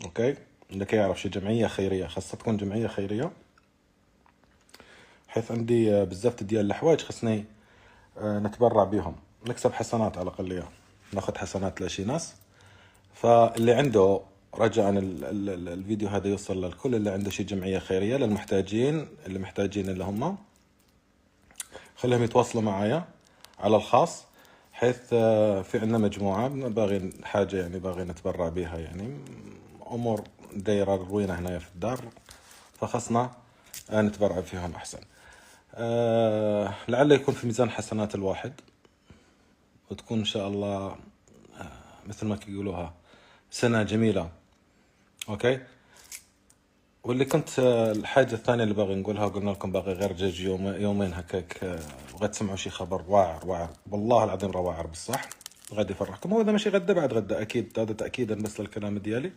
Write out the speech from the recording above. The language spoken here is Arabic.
اوكي، لكي يعرف شي جمعية خيرية، خاصة تكون جمعية خيرية، حيث عندي بزاف ديال الحوايج خصني نتبرع بيهم، نكسب حسنات على الأقل، ناخذ حسنات لشي ناس. فاللي عنده رجاء الفيديو هذا يوصل للكل، اللي عنده شي جمعية خيرية للمحتاجين، اللي محتاجين اللي هم، خليهم يتواصلوا معايا على الخاص، حيث في عندنا مجموعة باغي حاجة يعني باغي نتبرع بيها، يعني أمور دايرة روينة هنا في الدار، فخصنا نتبرع فيهم أحسن. لعل يكون في ميزان حسنات الواحد، وتكون إن شاء الله مثل ما يقولوها سنة جميلة. أوكي. واللي كنت الحاجة الثانية اللي باغي نقولها، قلنا لكم باغي غير جيج يومين هكاك، بغيت تسمعوا شي خبر واعر والله العظيم راه واعر بصح، غادي يفرحكم. هو اذا ماشي غدا بعد غدا اكيد، هذا تاكيدا بس للكلام ديالي.